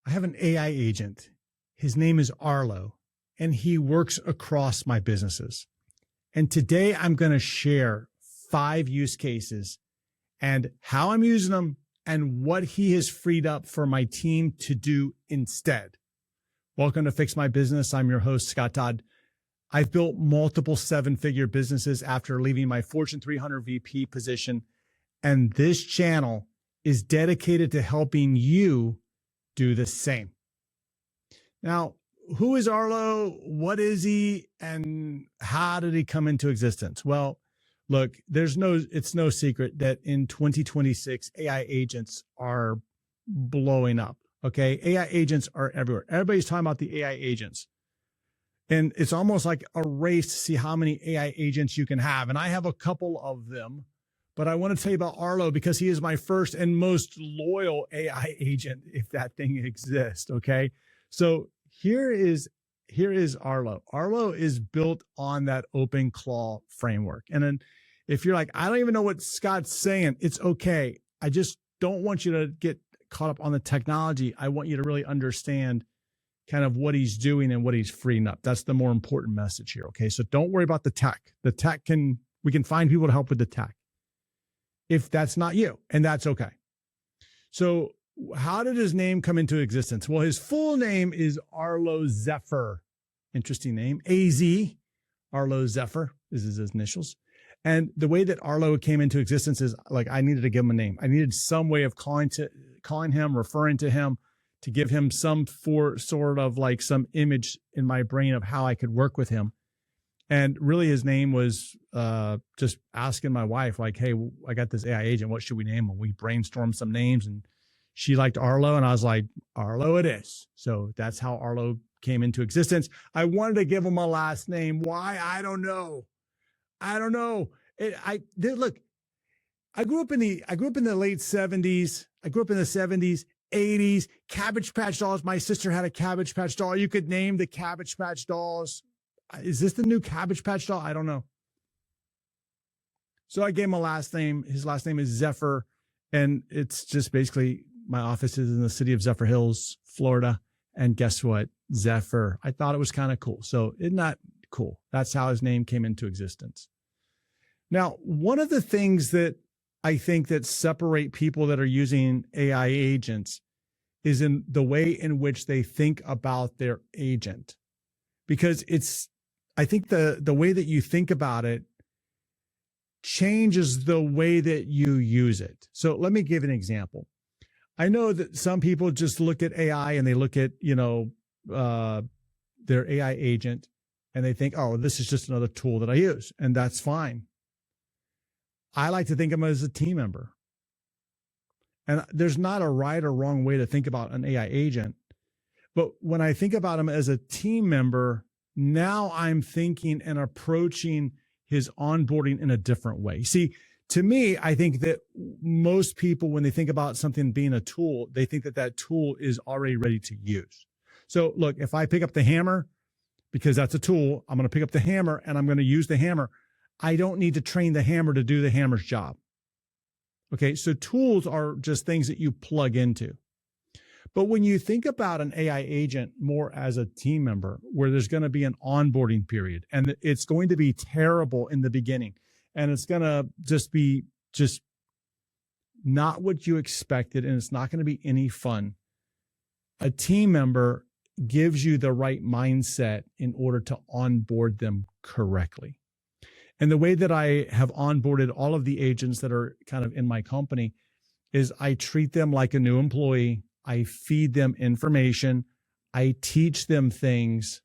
I have an AI agent. His name is Arlo, and he works across my businesses. And today I'm going to share 5 use cases and how I'm using them and what he has freed up for my team to do instead. Welcome to Fix My Business. I'm your host, Scott Todd. I've built multiple 7-figure businesses after leaving my Fortune 300 VP position. And this channel is dedicated to helping you do the same. Now, who is Arlo? What is he? And how did he come into existence? Well, look, it's no secret that in 2026, AI agents are blowing up. Okay. AI agents are everywhere. Everybody's talking about the AI agents. And it's almost like a race to see how many AI agents you can have. And I have a couple of them, but I want to tell you about Arlo because he is my first and most loyal AI agent, if that thing exists. Okay. So here is Arlo. Arlo is built on that OpenClaw framework. And then if you're like, I don't even know what Scott's saying, it's okay. I just don't want you to get caught up on the technology. I want you to really understand kind of what he's doing and what he's freeing up. That's the more important message here. Okay. So don't worry about the tech. We can find people to help with the tech if that's not you, and that's okay. So how did his name come into existence? Well, his full name is Arlo Zephyr. Interesting name. AZ, Arlo Zephyr is his initials. And the way that Arlo came into existence is like, I needed to give him a name. I needed some way of calling him, referring to him, to give him some sort of like some image in my brain of how I could work with him. And really his name was just asking my wife, like, hey, I got this AI agent. What should we name him? We brainstormed some names and she liked Arlo. And I was like, Arlo it is. So that's how Arlo came into existence. I wanted to give him a last name. Why? I don't know. Look, I grew up in the late 70s. I grew up in the 70s, 80s, Cabbage Patch Dolls. My sister had a Cabbage Patch doll. You could name the Cabbage Patch Dolls. Is this the new Cabbage Patch doll? I don't know. So I gave him a last name. His last name is Zephyr. And it's just basically my office is in the city of Zephyr Hills, Florida. And guess what? Zephyr. I thought it was kind of cool. So isn't that cool? That's how his name came into existence. Now, one of the things that I think that separate people that are using AI agents is in the way in which they think about their agent. Because I think the way that you think about it changes the way that you use it. So let me give an example. I know that some people just look at AI and they look at, their AI agent and they think, oh, this is just another tool that I use. And that's fine. I like to think of them as a team member. And there's not a right or wrong way to think about an AI agent. But when I think about him as a team member, now I'm thinking and approaching his onboarding in a different way. See, to me, I think that most people, when they think about something being a tool, they think that that tool is already ready to use. So look, if I pick up the hammer, because that's a tool, I'm going to pick up the hammer and I'm going to use the hammer. I don't need to train the hammer to do the hammer's job. Okay, so tools are just things that you plug into. But when you think about an AI agent more as a team member, where there's going to be an onboarding period and it's going to be terrible in the beginning and it's going to be not what you expected and it's not going to be any fun. A team member gives you the right mindset in order to onboard them correctly. And the way that I have onboarded all of the agents that are kind of in my company is I treat them like a new employee. I feed them information. I teach them things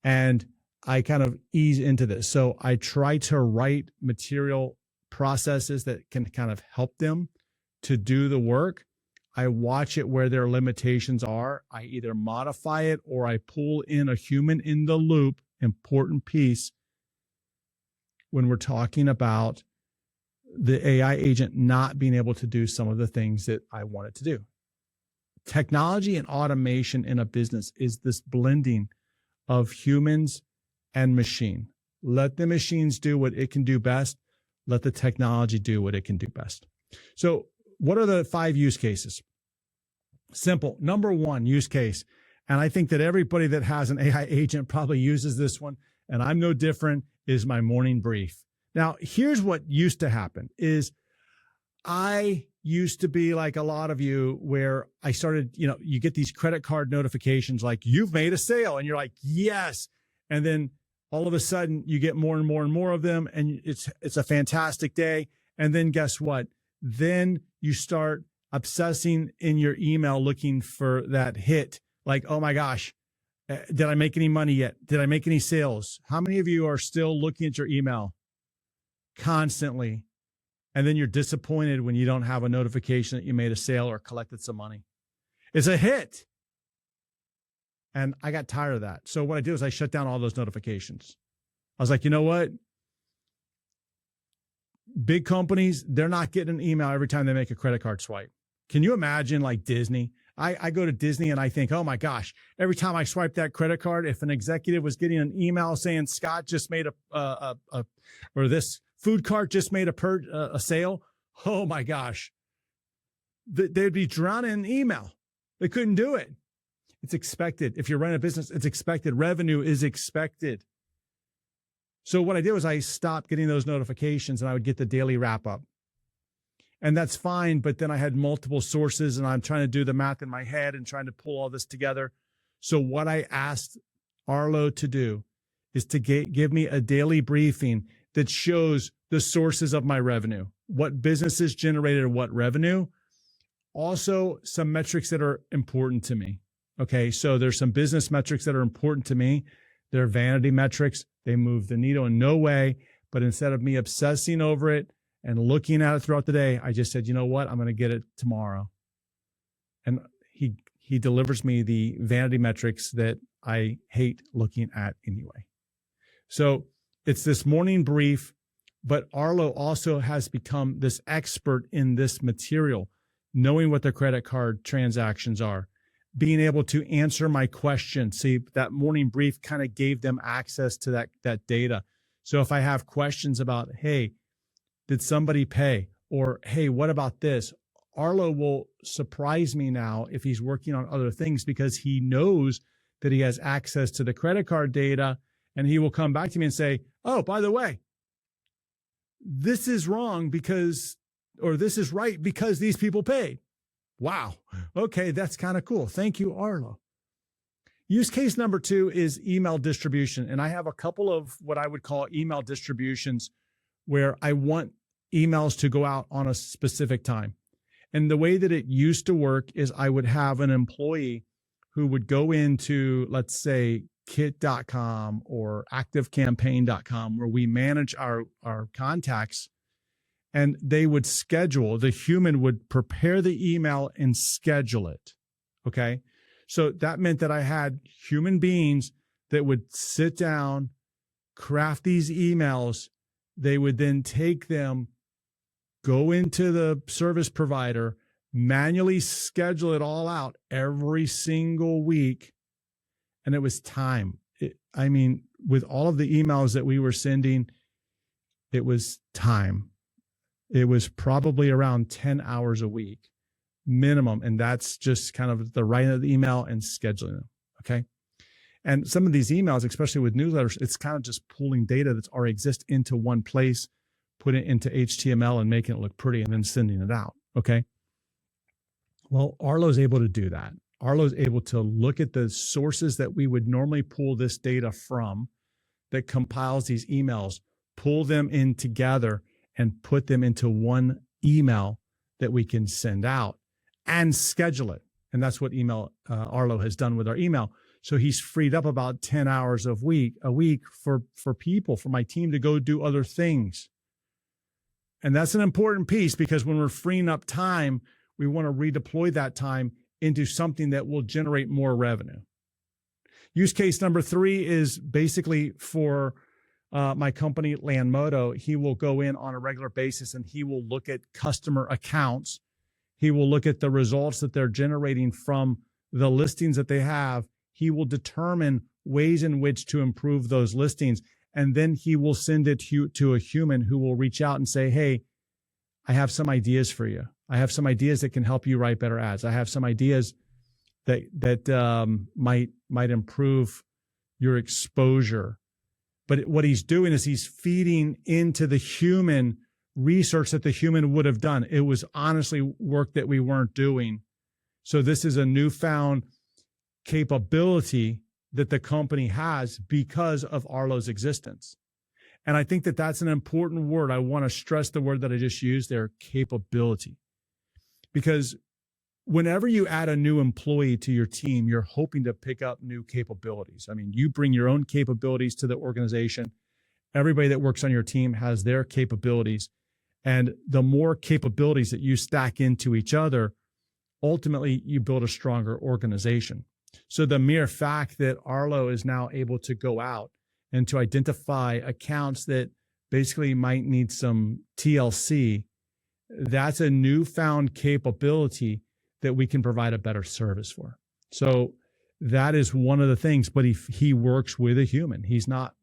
and I kind of ease into this. So I try to write material processes that can kind of help them to do the work. I watch it where their limitations are. I either modify it or I pull in a human in the loop, important piece, when we're talking about the AI agent not being able to do some of the things that I want it to do. Technology and automation in a business is this blending of humans and machine. Let the machines do what it can do best. Let the technology do what it can do best. So what are the 5 use cases? Simple. Number one use case. And I think that everybody that has an AI agent probably uses this one, and I'm no different, is my morning brief. Now, here's what used to happen is I used to be like a lot of you where I started, you get these credit card notifications like you've made a sale and you're like, yes. And then all of a sudden you get more and more and more of them and it's a fantastic day. And then guess what? Then you start obsessing in your email looking for that hit. Like, oh my gosh, did I make any money yet? Did I make any sales? How many of you are still looking at your email constantly? And then you're disappointed when you don't have a notification that you made a sale or collected some money. It's a hit. And I got tired of that. So what I did was I shut down all those notifications. I was like, you know what? Big companies, they're not getting an email every time they make a credit card swipe. Can you imagine like Disney? I go to Disney and I think, oh my gosh, every time I swipe that credit card, if an executive was getting an email saying Scott just made or this food cart just made a sale, oh my gosh, they'd be drowning in email. They couldn't do it. It's expected. If you're running a business, it's expected. Revenue is expected. So what I did was I stopped getting those notifications and I would get the daily wrap up. And that's fine. But then I had multiple sources and I'm trying to do the math in my head and trying to pull all this together. So what I asked Arlo to do is to give me a daily briefing that shows the sources of my revenue, what businesses generated what revenue, also some metrics that are important to me. Okay, so there's some business metrics that are important to me. They're vanity metrics. They move the needle in no way. But instead of me obsessing over it and looking at it throughout the day, I just said, you know what? I'm going to get it tomorrow. And he delivers me the vanity metrics that I hate looking at anyway. So it's this morning brief, but Arlo also has become this expert in this material, knowing what their credit card transactions are, being able to answer my questions. See, that morning brief kind of gave them access to that data. So if I have questions about, hey, did somebody pay? Or, hey, what about this? Arlo will surprise me now if he's working on other things because he knows that he has access to the credit card data, and he will come back to me and say, oh, by the way, this is wrong because, or this is right because these people paid. Wow. Okay, that's kind of cool. Thank you, Arlo. Use case number 2 is email distribution. And I have a couple of what I would call email distributions where I want emails to go out on a specific time. And the way that it used to work is I would have an employee who would go into, let's say, kit.com or activecampaign.com, where we manage our contacts. And they would schedule, the human would prepare the email and schedule it. Okay. So that meant that I had human beings that would sit down, craft these emails. They would then take them, go into the service provider, manually schedule it all out every single week. And it was time. With all of the emails that we were sending, it was time. It was probably around 10 hours a week minimum. And that's just kind of the writing of the email and scheduling them. Okay. And some of these emails, especially with newsletters, it's kind of just pulling data that's already exists into one place, putting it into HTML and making it look pretty and then sending it out. Okay. Well, Arlo is able to do that. Arlo is able to look at the sources that we would normally pull this data from that compiles these emails, pull them in together and put them into one email that we can send out and schedule it. And that's what Arlo has done with our email. So he's freed up about 10 hours a week for people, for my team to go do other things. And that's an important piece because when we're freeing up time, we want to redeploy that time into something that will generate more revenue. Use case number 3 is basically for my company, Moto. He will go in on a regular basis and he will look at customer accounts. He will look at the results that they're generating from the listings that they have. He will determine ways in which to improve those listings. And then he will send it to a human who will reach out and say, hey, I have some ideas for you. I have some ideas that can help you write better ads. I have some ideas that might improve your exposure. But what he's doing is he's feeding into the human research that the human would have done. It was honestly work that we weren't doing. So this is a newfound capability that the company has because of Arlo's existence. And I think that that's an important word. I want to stress the word that I just used there, capability. Because whenever you add a new employee to your team, you're hoping to pick up new capabilities. I mean, you bring your own capabilities to the organization. Everybody that works on your team has their capabilities. And the more capabilities that you stack into each other, ultimately you build a stronger organization. So the mere fact that Arlo is now able to go out and to identify accounts that basically might need some TLC, that's a newfound capability that we can provide a better service for. So that is one of the things, but he works with a human. He's not,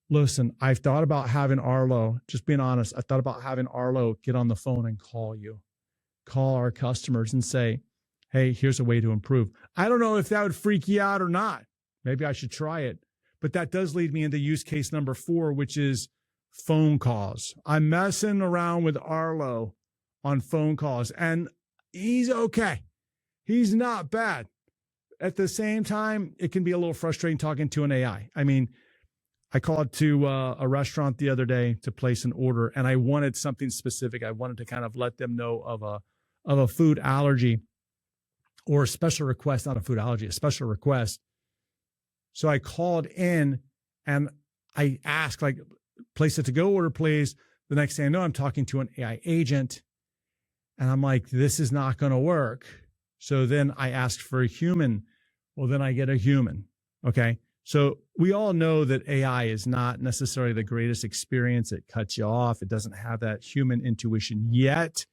listen, I've thought about having Arlo, just being honest, I thought about having Arlo get on the phone and call our customers and say, hey, here's a way to improve. I don't know if that would freak you out or not. Maybe I should try it. But that does lead me into use case number 4, which is phone calls. I'm messing around with Arlo on phone calls, and he's okay. He's not bad. At the same time, it can be a little frustrating talking to an AI. I mean, I called to a restaurant the other day to place an order, and I wanted something specific. I wanted to kind of let them know of a food allergy or a special request, not a food allergy, a special request. So I called in and I asked, like, place it to go order, please. The next thing I know, I'm talking to an AI agent, and I'm like, this is not going to work. So then I asked for a human. Well, then I get a human. Okay. So we all know that AI is not necessarily the greatest experience. It cuts you off. It doesn't have that human intuition yet.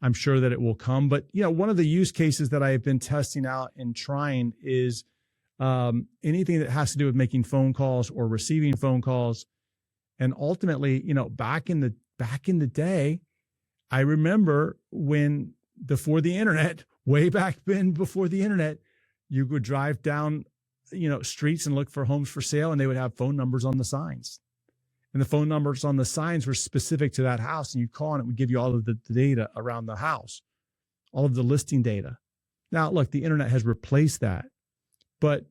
I'm sure that it will come. But, you know, one of the use cases that I have been testing out and trying is anything that has to do with making phone calls or receiving phone calls. And ultimately, you know, back in the day, I remember when before the internet, way back then before the internet, you would drive down, you know, streets and look for homes for sale, and they would have phone numbers on the signs. And the phone numbers on the signs were specific to that house, and you call and it would give you all of the data around the house, all of the listing data. Now, look, the internet has replaced that. But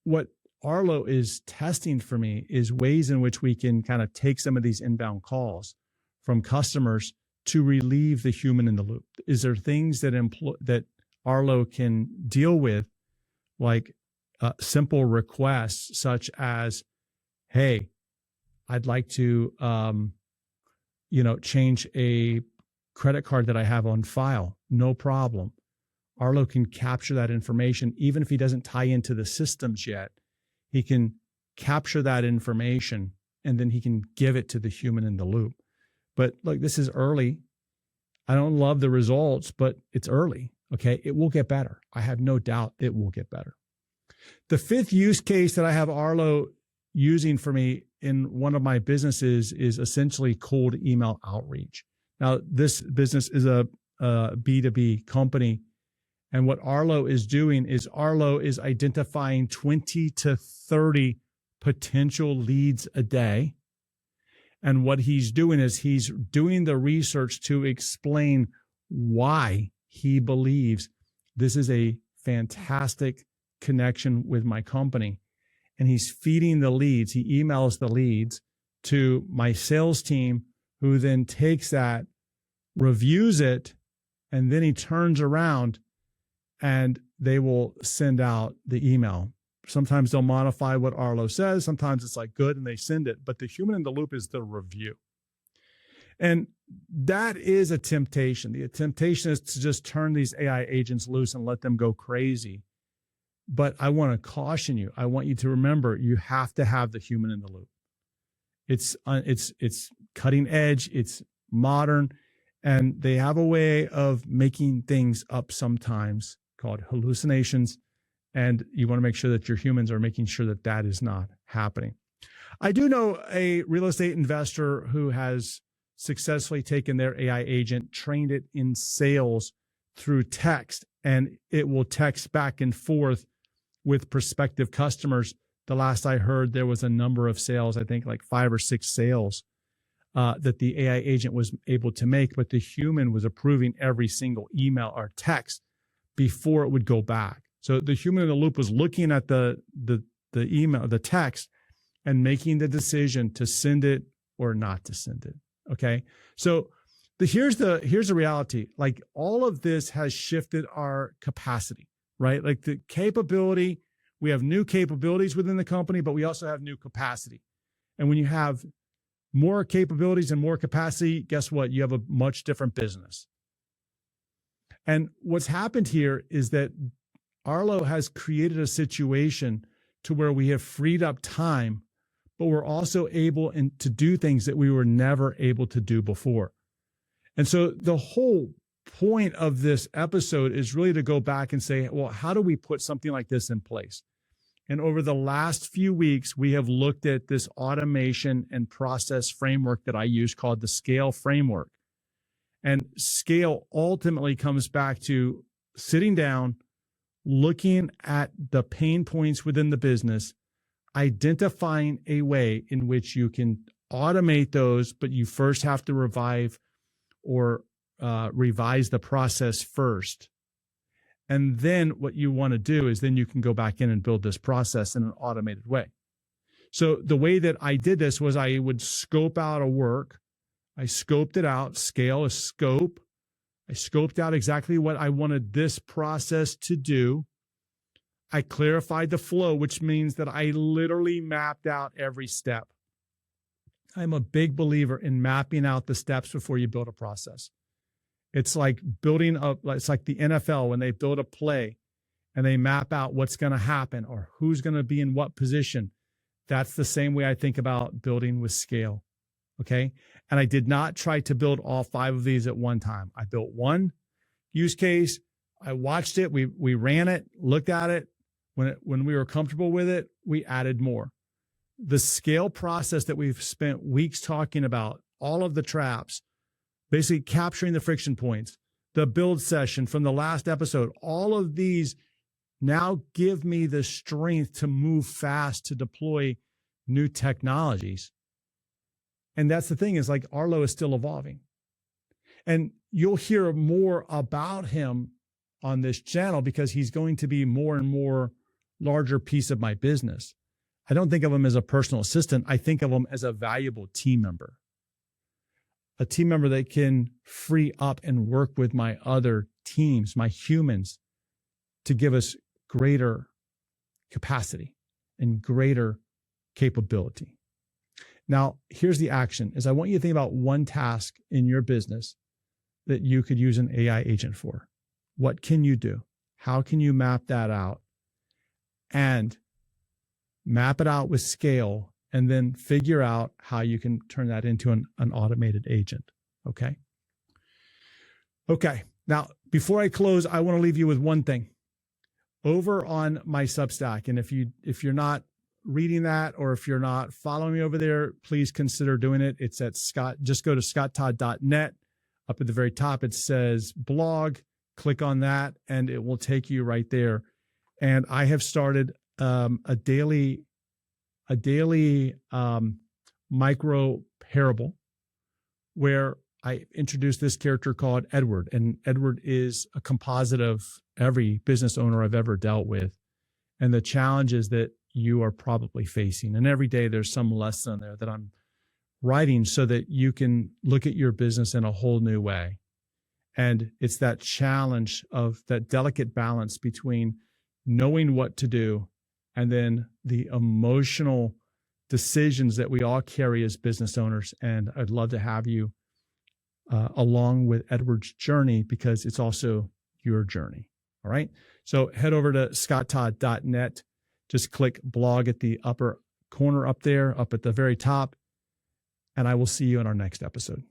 what Arlo is testing for me is ways in which we can kind of take some of these inbound calls from customers to relieve the human in the loop. Is there things that Arlo can deal with, like simple requests such as, hey, I'd like to, change a credit card that I have on file. No problem. Arlo can capture that information. Even if he doesn't tie into the systems yet, he can capture that information and then he can give it to the human in the loop. But look, this is early. I don't love the results, but it's early. Okay. It will get better. I have no doubt it will get better. The 5th use case that I have Arlo using for me in one of my businesses is essentially cold email outreach. Now, this business is a B2B company. And what Arlo is doing is Arlo is identifying 20 to 30 potential leads a day. And what he's doing is he's doing the research to explain why he believes this is a fantastic connection with my company. And he's feeding the leads. He emails the leads to my sales team, who then takes that, reviews it, and then he turns around and they will send out the email. Sometimes they'll modify what Arlo says. Sometimes it's like good and they send it, but the human in the loop is the review. And that is a temptation. The temptation is to just turn these AI agents loose and let them go crazy. But I want to caution you. I want you to remember, you have to have the human in the loop. It's cutting edge. It's modern. And they have a way of making things up sometimes called hallucinations. And you want to make sure that your humans are making sure that that is not happening. I do know a real estate investor who has successfully taken their AI agent, trained it in sales through text, and it will text back and forth with prospective customers. The last I heard, there was a number of sales, I think like 5 or 6 sales that the AI agent was able to make, but the human was approving every single email or text before it would go back. So the human in the loop was looking at the email, the text, and making the decision to send it or not to send it. Okay. So here's the reality. Like, all of this has shifted our capacity, right? Like the capability, we have new capabilities within the company, but we also have new capacity. And when you have more capabilities and more capacity, guess what? You have a much different business. And what's happened here is that Arlo has created a situation to where we have freed up time, but we're also able to do things that we were never able to do before. And so the whole point of this episode is really to go back and say, well, how do we put something like this in place? And over the last few weeks, we have looked at this automation and process framework that I use called the SCALE framework. And SCALE ultimately comes back to sitting down, looking at the pain points within the business, identifying a way in which you can automate those, but you first have to revise the process first. And then what you want to do is then you can go back in and build this process in an automated way. So the way that I did this was I would scope out a work. I scoped it out, scale a scope. I scoped out exactly what I wanted this process to do. I clarified the flow, which means that I literally mapped out every step. I'm a big believer in mapping out the steps before you build a process. It's like it's like the NFL when they build a play and they map out what's going to happen or who's going to be in what position. That's the same way I think about building with scale. Okay. And I did not try to build all 5 of these at one time. I built one use case. I watched it. We ran it, looked at it. When we were comfortable with it, we added more. The scale process that we've spent weeks talking about, all of the traps, basically capturing the friction points, the build session from the last episode, all of these now give me the strength to move fast to deploy new technologies. And that's the thing, is like Arlo is still evolving. And you'll hear more about him on this channel because he's going to be more and more larger piece of my business. I don't think of him as a personal assistant. I think of him as a valuable team member. A team member that can free up and work with my other teams, my humans, to give us greater capacity and greater capability. Now, here's the action, is I want you to think about one task in your business that you could use an AI agent for. What can you do? How can you map that out? And map it out with scale, and then figure out how you can turn that into an automated agent. Okay. Okay. Now, before I close, I want to leave you with one thing. Over on my Substack, and if you're not reading that, or if you're not following me over there, please consider doing it. It's at just go to scotttodd.net. Up at the very top, it says blog. Click on that, and it will take you right there. And I have started a daily micro parable where I introduced this character called Edward. And Edward is a composite of every business owner I've ever dealt with and the challenges that you are probably facing. And every day there's some lesson there that I'm writing so that you can look at your business in a whole new way. And it's that challenge of that delicate balance between knowing what to do and then the emotional decisions that we all carry as business owners. And I'd love to have you along with Edward's journey, because it's also your journey. All right. So head over to scotttodd.net. Just click blog at the upper corner up there, up at the very top. And I will see you in our next episode.